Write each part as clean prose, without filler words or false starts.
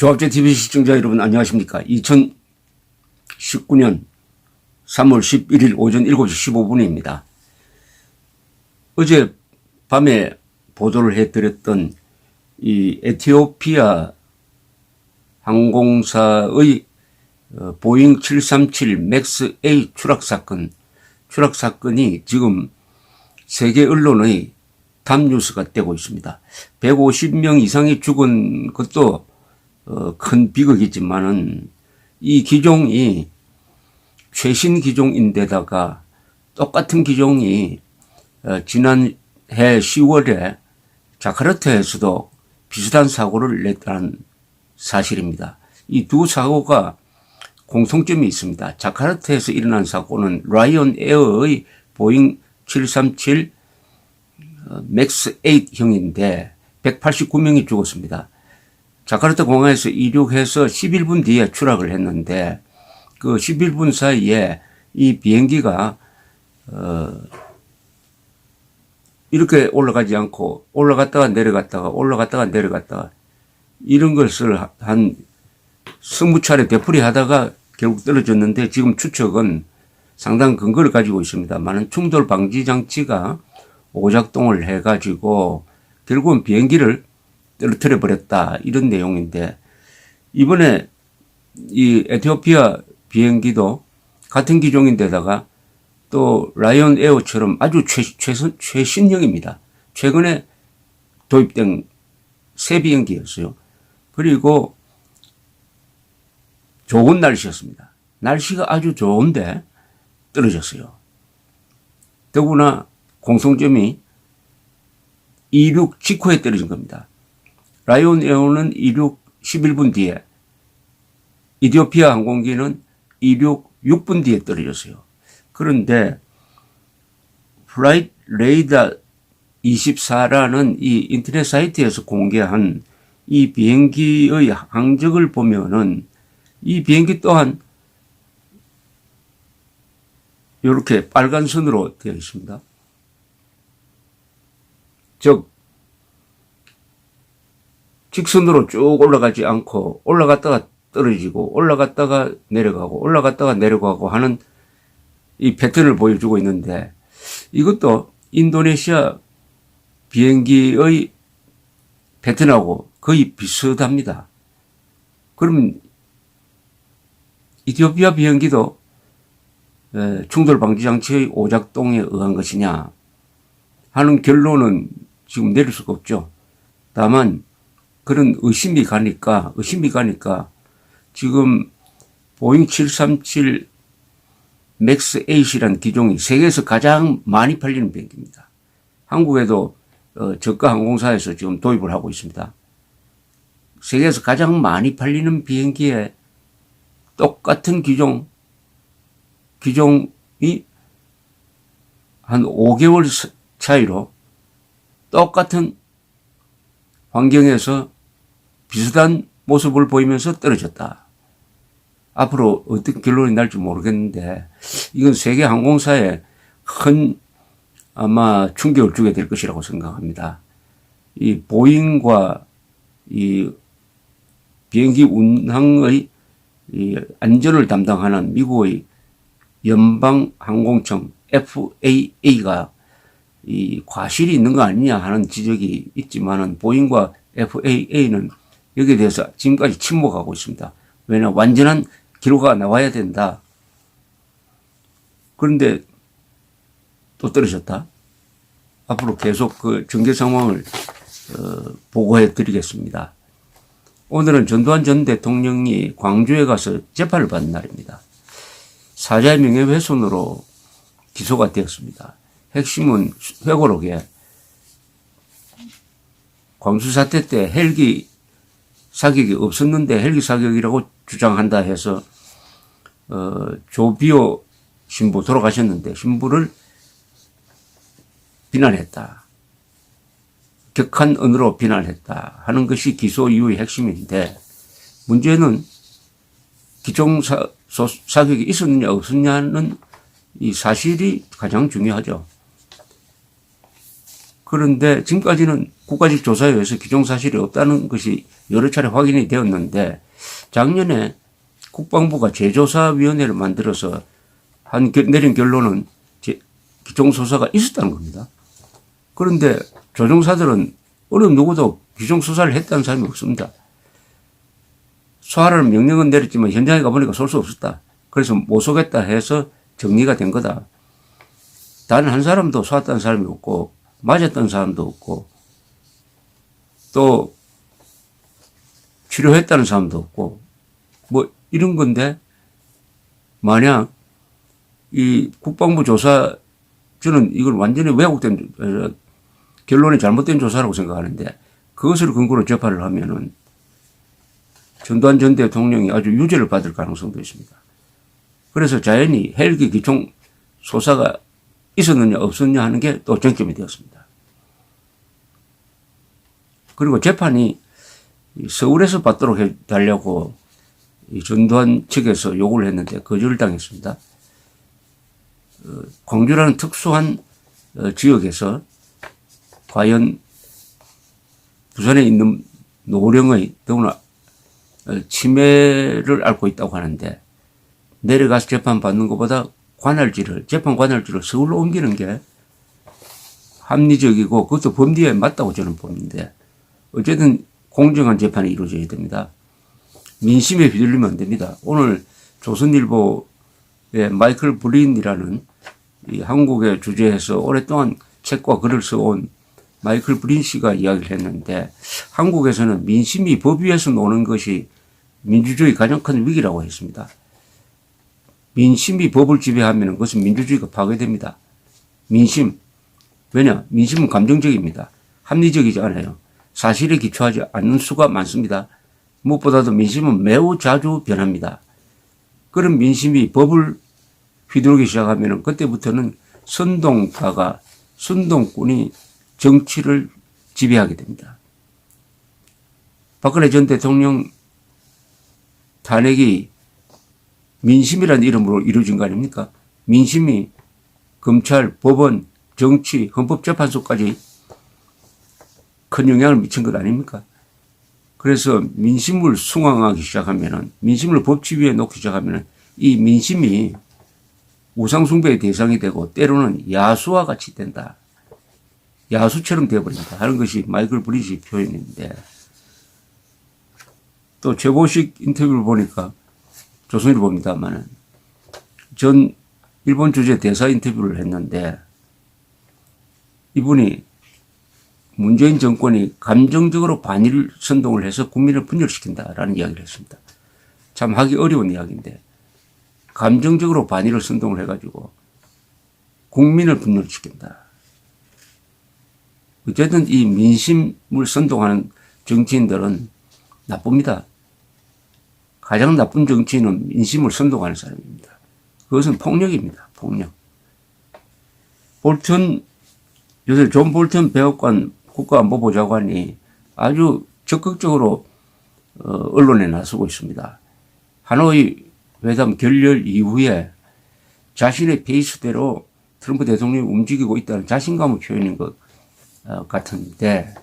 조합제 TV 시청자 여러분 안녕하십니까. 2019년 3월 11일 오전 7시 15분입니다. 어제 밤에 보도를 해드렸던 이 에티오피아 항공사의 보잉 737 맥스 A 추락 사건이 지금 세계 언론의 탑 뉴스가 되고 있습니다. 150명 이상이 죽은 것도 큰 비극이지만은 이 기종이 최신 기종인데다가 똑같은 기종이 지난해 10월에 자카르타에서도 비슷한 사고를 냈다는 사실입니다. 이 두 사고가 공통점이 있습니다. 자카르타에서 일어난 사고는 라이언 에어의 보잉 737 맥스 8형인데 189명이 죽었습니다. 자카르타 공항에서 이륙해서 11분 뒤에 추락을 했는데 그 11분 사이에 이 비행기가 이렇게 올라가지 않고 올라갔다가 내려갔다가 이런 것을 한 20차례 되풀이하다가 결국 떨어졌는데 지금 추측은 상당한 근거를 가지고 있습니다만 충돌 방지 장치가 오작동을 해가지고 결국은 비행기를 떨어뜨려 버렸다 이런 내용인데 이번에 이 에티오피아 비행기도 같은 기종인데다가 또 라이언 에어처럼 아주 최신형입니다. 최근에 도입된 새 비행기였어요. 그리고 좋은 날씨였습니다. 날씨가 아주 좋은데 떨어졌어요. 더구나 공통점이 이륙 직후에 떨어진 겁니다. 라이온 에어는 이륙 11분 뒤에, 이티오피아 항공기는 이륙 6분 뒤에 떨어졌어요. 그런데 플라이트 레이더 24라는 이 인터넷 사이트에서 공개한 이 비행기의 항적을 보면은 이 비행기 또한 이렇게 빨간 선으로 되어 있습니다. 즉 직선으로 쭉 올라가지 않고 올라갔다가 떨어지고 올라갔다가 내려가고 하는 이 패턴을 보여주고 있는데 이것도 인도네시아 비행기의 패턴하고 거의 비슷합니다. 그러면 이티오피아 비행기도 충돌 방지 장치의 오작동에 의한 것이냐 하는 결론은 지금 내릴 수가 없죠. 다만 그런 의심이 가니까 지금 보잉 737 맥스 8이라는 기종이 세계에서 가장 많이 팔리는 비행기입니다. 한국에도 저가 항공사에서 지금 도입을 하고 있습니다. 세계에서 가장 많이 팔리는 비행기에 똑같은 기종이 한 5개월 차이로 똑같은 환경에서 비슷한 모습을 보이면서 떨어졌다. 앞으로 어떤 결론이 날지 모르겠는데 이건 세계 항공사에 큰 아마 충격을 주게 될 것이라고 생각합니다. 이 보잉과 이 비행기 운항의 이 안전을 담당하는 미국의 연방항공청 FAA가 이 과실이 있는 거 아니냐 하는 지적이 있지만은 보잉과 FAA는 여기에 대해서 지금까지 침묵하고 있습니다. 왜냐 완전한 기록가 나와야 된다. 그런데 또 떨어졌다. 앞으로 계속 그 전개 상황을 보고해 드리겠습니다. 오늘은 전두환 전 대통령이 광주에 가서 재판을 받는 날입니다. 사자의 명예훼손으로 기소가 되었습니다. 핵심은 회고록에 광주 사태 때 헬기 사격이 없었는데 헬기 사격이라고 주장한다 해서 조비오 신부 돌아가셨는데 신부를 비난했다. 격한 언어로 비난했다 하는 것이 기소 이유의 핵심인데 문제는 기종 사격이 있었느냐 없었냐는 이 사실이 가장 중요하죠. 그런데 지금까지는 국가직 조사에 의해서 기정사실이 없다는 것이 여러 차례 확인이 되었는데 작년에 국방부가 재조사위원회를 만들어서 내린 결론은 기정수사가 있었다는 겁니다. 그런데 조종사들은 어느 누구도 기정수사를 했다는 사람이 없습니다. 쏘아라는 명령은 내렸지만 현장에 가보니까 쏠 수 없었다. 그래서 못 쏘겠다 해서 정리가 된 거다. 단 한 사람도 쏘았다는 사람이 없고 맞았던 사람도 없고 또 치료했다는 사람도 없고 뭐 이런 건데 만약 이 국방부 조사 저는 이걸 완전히 왜곡된 결론이 잘못된 조사라고 생각하는데 그것을 근거로 재판을 하면은 전두환 전 대통령이 아주 유죄를 받을 가능성도 있습니다. 그래서 자연히 헬기 기총 소사가 있었느냐 없었느냐 하는 게 또 쟁점이 되었습니다. 그리고 재판이 서울에서 받도록 해달라고 전두환 측에서 요구를 했는데 거절을 당했습니다. 광주라는 특수한 지역에서 과연 부산에 있는 노령의 더구나 치매를 앓고 있다고 하는데 내려가서 재판받는 것보다 재판 관할지를 서울로 옮기는 게 합리적이고 그것도 법리에 맞다고 저는 보는데 어쨌든 공정한 재판이 이루어져야 됩니다. 민심에 휘둘리면 안 됩니다. 오늘 조선일보의 마이클 브린이라는 이 한국의 주재에서 오랫동안 책과 글을 써온 마이클 브린 씨가 이야기를 했는데 한국에서는 민심이 법 위에서 노는 것이 민주주의 가장 큰 위기라고 했습니다. 민심이 법을 지배하면 그것은 민주주의가 파괴됩니다. 민심. 왜냐? 민심은 감정적입니다. 합리적이지 않아요. 사실에 기초하지 않는 수가 많습니다. 무엇보다도 민심은 매우 자주 변합니다. 그런 민심이 법을 휘두르기 시작하면 그때부터는 선동꾼이 정치를 지배하게 됩니다. 박근혜 전 대통령 탄핵이 민심이라는 이름으로 이루어진 거 아닙니까? 민심이 검찰, 법원, 정치, 헌법재판소까지 큰 영향을 미친 것 아닙니까? 그래서 민심을 숭앙하기 시작하면은, 민심을 법치 위에 놓기 시작하면은 이 민심이 우상숭배의 대상이 되고 때로는 야수와 같이 된다. 야수처럼 되어버린다 하는 것이 마이클 브리지 표현인데 또 최보식 인터뷰를 보니까 조선일보입니다만은 전 일본 주재 대사 인터뷰를 했는데 이분이 문재인 정권이 감정적으로 반일 선동을 해서 국민을 분열시킨다라는 이야기를 했습니다. 참 하기 어려운 이야기인데 감정적으로 반일을 선동을 해가지고 국민을 분열시킨다. 어쨌든 이 민심을 선동하는 정치인들은 나쁩니다. 가장 나쁜 정치인은 민심을 선동하는 사람입니다. 그것은 폭력입니다. 폭력. 요새 존 볼턴 백악관 국가안보보좌관이 아주 적극적으로 언론에 나서고 있습니다. 하노이 회담 결렬 이후에 자신의 페이스대로 트럼프 대통령이 움직이고 있다는 자신감을 표현인 것 같은데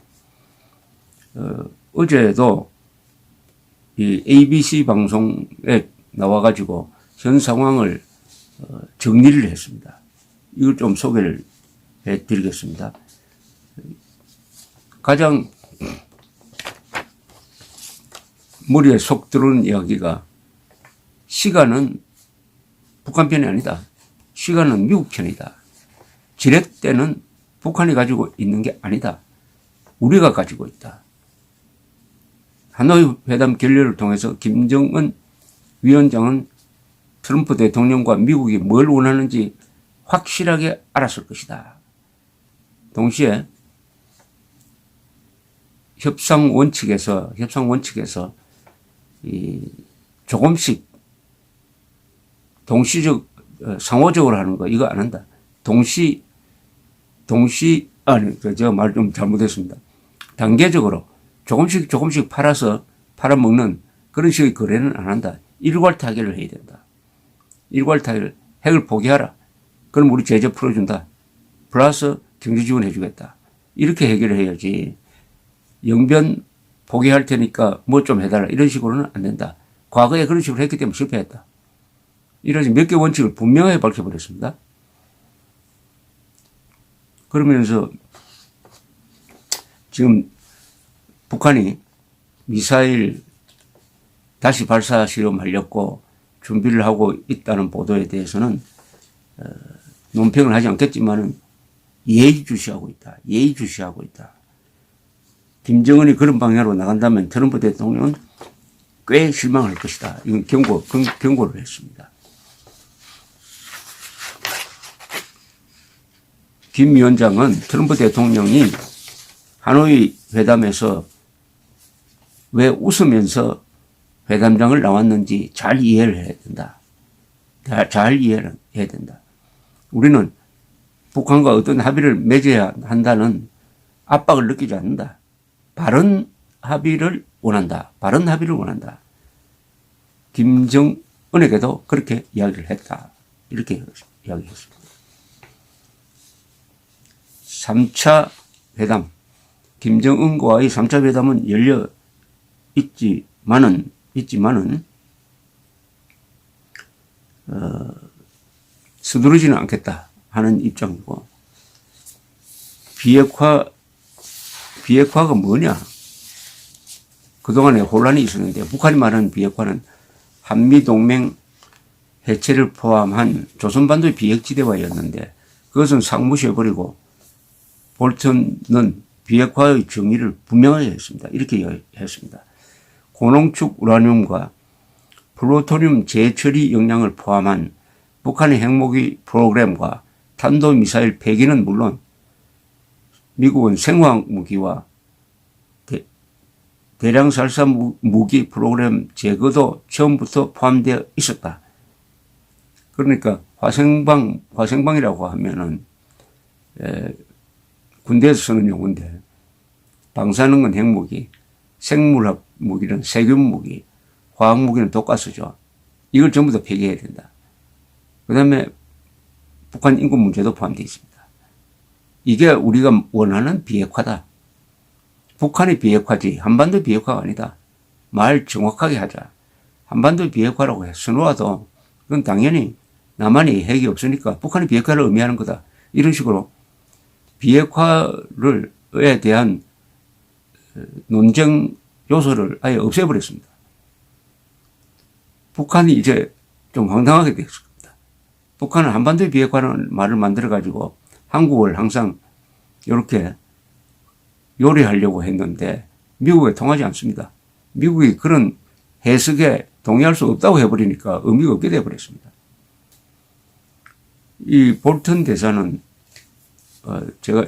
어제도 이 ABC 방송에 나와가지고 현 상황을 정리를 했습니다. 이걸 좀 소개를 해드리겠습니다. 가장 머리에 속 들어오는 이야기가 시간은 북한 편이 아니다. 시간은 미국 편이다. 지렛대는 북한이 가지고 있는 게 아니다. 우리가 가지고 있다. 하노이 회담 결렬을 통해서 김정은 위원장은 트럼프 대통령과 미국이 뭘 원하는지 확실하게 알았을 것이다. 동시에 협상 원칙에서 조금씩 상호적으로 하는 거 이거 안 한다. 제가 말 좀 잘못했습니다. 단계적으로 조금씩 팔아먹는 그런 식의 거래는 안 한다. 일괄 타결을 해야 된다. 일괄 타결, 핵을 포기하라. 그럼 우리 제재 풀어준다. 플러스 경제 지원 해주겠다. 이렇게 해결을 해야지 영변 포기할 테니까 뭐 좀 해달라 이런 식으로는 안 된다. 과거에 그런 식으로 했기 때문에 실패했다. 이런 몇 개 원칙을 분명하게 밝혀버렸습니다. 그러면서 지금 북한이 미사일 다시 발사 시험하려고 준비를 하고 있다는 보도에 대해서는 논평을 하지 않겠지만은 예의주시하고 있다. 예의주시하고 있다. 김정은이 그런 방향으로 나간다면 트럼프 대통령은 꽤 실망할 것이다. 이건 경고를 했습니다. 김 위원장은 트럼프 대통령이 하노이 회담에서 왜 웃으면서 회담장을 나왔는지 잘 이해를 해야 된다. 잘 이해를 해야 된다. 우리는 북한과 어떤 합의를 맺어야 한다는 압박을 느끼지 않는다. 바른 합의를 원한다. 바른 합의를 원한다. 김정은에게도 그렇게 이야기를 했다. 이렇게 이야기했습니다. 3차 회담. 김정은과의 3차 회담은 열려 있지만은 서두르지는 않겠다 하는 입장이고, 비핵화가 뭐냐? 그동안에 혼란이 있었는데 북한이 말하는 비핵화는 한미동맹 해체를 포함한 조선반도의 비핵지대화였는데 그것은 상무시해버리고 볼턴은 비핵화의 정의를 분명하게 했습니다. 이렇게 했습니다. 고농축 우라늄과 플루토늄 재처리 역량을 포함한 북한의 핵무기 프로그램과 탄도미사일 폐기는 물론 미국은 생화학무기와 대량 살사 무기 프로그램 제거도 처음부터 포함되어 있었다. 그러니까 화생방이라고 하면은 군대에서 쓰는 용어인데 방사능은 핵무기, 생물학 무기는 세균 무기, 화학 무기는 독가스죠. 이걸 전부 다 폐기해야 된다. 그 다음에 북한 인권 문제도 포함되어 있습니다. 이게 우리가 원하는 비핵화다. 북한의 비핵화지 한반도 비핵화가 아니다. 말 정확하게 하자. 한반도 비핵화라고 선호하도 그건 당연히 남한이 핵이 없으니까 북한의 비핵화를 의미하는 거다. 이런 식으로 비핵화에 대한 논쟁 요소를 아예 없애버렸습니다. 북한이 이제 좀 황당하게 되었습니다. 북한은 한반도의 비핵화라는 말을 만들어가지고 한국을 항상 이렇게 요리하려고 했는데 미국에 통하지 않습니다. 미국이 그런 해석에 동의할 수 없다고 해버리니까 의미가 없게 되어버렸습니다. 이 볼턴 대사는 제가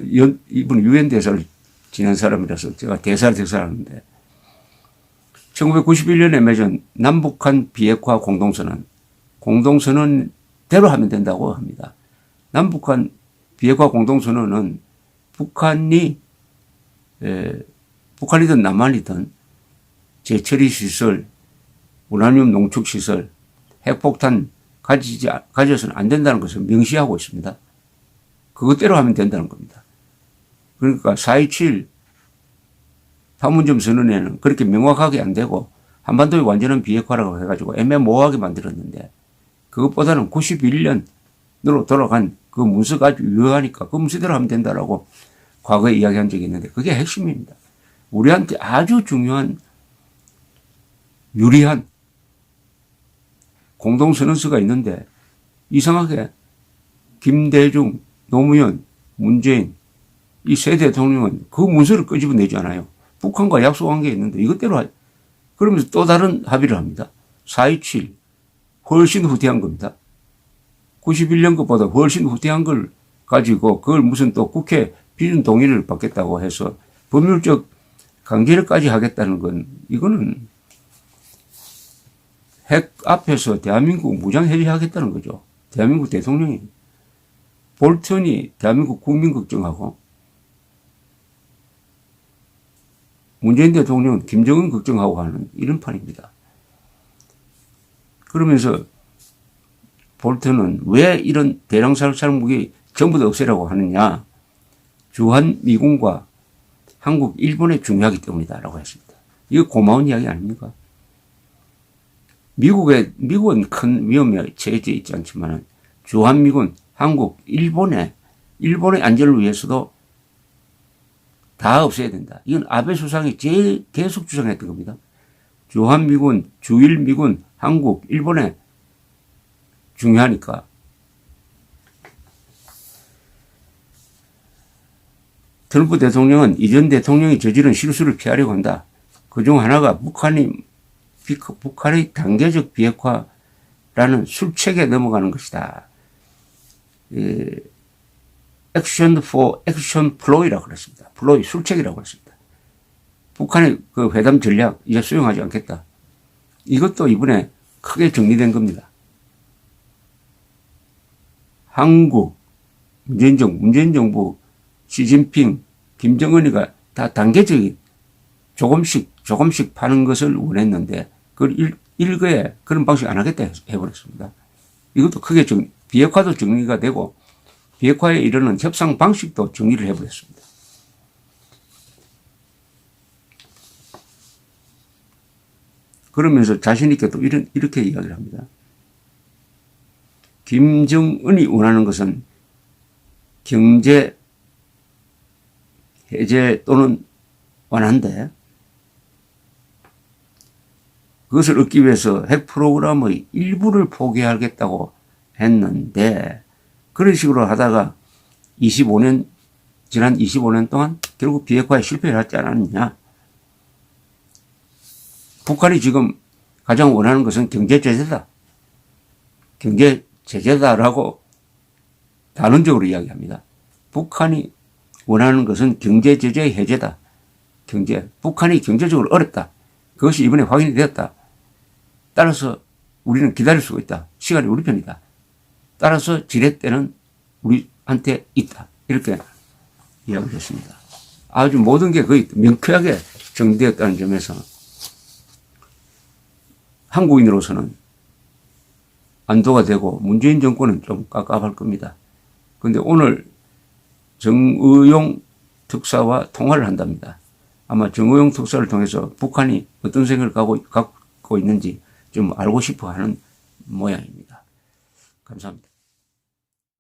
이분 유엔 대사를 지낸 사람이라서 제가 대사를 하는데 1991년에 맺은 남북한 비핵화 공동선언대로 하면 된다고 합니다. 남북한 비핵화 공동선언은 북한이든 남한이든 재처리 시설, 우라늄 농축 시설, 핵폭탄 가져서는 안 된다는 것을 명시하고 있습니다. 그것대로 하면 된다는 겁니다. 그러니까 4.27 판문점 선언에는 그렇게 명확하게 안 되고 한반도의 완전한 비핵화라고 해가지고 애매모호하게 만들었는데 그것보다는 91년으로 돌아간 그 문서가 아주 유효하니까 그 문서대로 하면 된다라고 과거에 이야기한 적이 있는데 그게 핵심입니다. 우리한테 아주 중요한 유리한 공동선언서가 있는데 이상하게 김대중, 노무현, 문재인 이 세 대통령은 그 문서를 끄집어내지 않아요. 북한과 약속한 게 있는데 이것대로 그러면서 또 다른 합의를 합니다. 4.27 훨씬 후퇴한 겁니다. 91년 것보다 훨씬 후퇴한 걸 가지고 그걸 무슨 또 국회 비준 동의를 받겠다고 해서 법률적 강제력까지 하겠다는 건 이거는 핵 앞에서 대한민국 무장 해제하겠다는 거죠. 대한민국 대통령이 볼턴이 대한민국 국민 걱정하고 문재인 대통령은 김정은 걱정하고 하는 이런 판입니다. 그러면서 볼턴은 왜 이런 대량 살상 무기 전부 다 없애라고 하느냐. 주한 미군과 한국, 일본에 중요하기 때문이다라고 했습니다. 이거 고마운 이야기 아닙니까? 미국은 큰 위험에 처해져 있지 않지만 주한미군, 한국, 일본의 안전을 위해서도 다 없애야 된다. 이건 아베 수상이 제일 계속 주장했던 겁니다. 주한미군, 주일미군, 한국, 일본에 중요하니까. 트럼프 대통령은 이전 대통령이 저지른 실수를 피하려고 한다. 그중 하나가 북한의 단계적 비핵화라는 술책에 넘어가는 것이다. 액션 for 액션 플로이라고 그랬습니다. 플로이, 술책이라고 했습니다. 북한의 그 회담 전략 이제 수용하지 않겠다. 이것도 이번에 크게 정리된 겁니다. 한국, 문재인 정부, 시진핑, 김정은이가 다 단계적인 조금씩 파는 것을 원했는데 그걸 일거에 그런 방식 안 하겠다 해버렸습니다. 이것도 크게 비핵화도 정리가 되고 비핵화에 이르는 협상 방식도 정리를 해버렸습니다. 그러면서 자신있게 또 이렇게 이야기를 합니다. 김정은이 원하는 것은 경제 해제 또는 완화인데 그것을 얻기 위해서 핵 프로그램의 일부를 포기하겠다고 했는데 그런 식으로 하다가 지난 25년 동안 결국 비핵화에 실패를 하지 않았느냐. 북한이 지금 가장 원하는 것은 경제 제재다. 경제 제재다라고 단언적으로 이야기합니다. 북한이 원하는 것은 경제 제재 해제다. 북한이 경제적으로 어렵다. 그것이 이번에 확인이 되었다. 따라서 우리는 기다릴 수가 있다. 시간이 우리 편이다. 따라서 지렛대는 우리한테 있다. 이렇게 이야기를 했습니다. 아주 모든 게 거의 명쾌하게 정리되었다는 점에서 한국인으로서는 안도가 되고 문재인 정권은 좀 깝깝할 겁니다. 그런데 오늘 정의용 특사와 통화를 한답니다. 아마 정의용 특사를 통해서 북한이 어떤 생각을 갖고 있는지 좀 알고 싶어 하는 모양입니다. 감사합니다.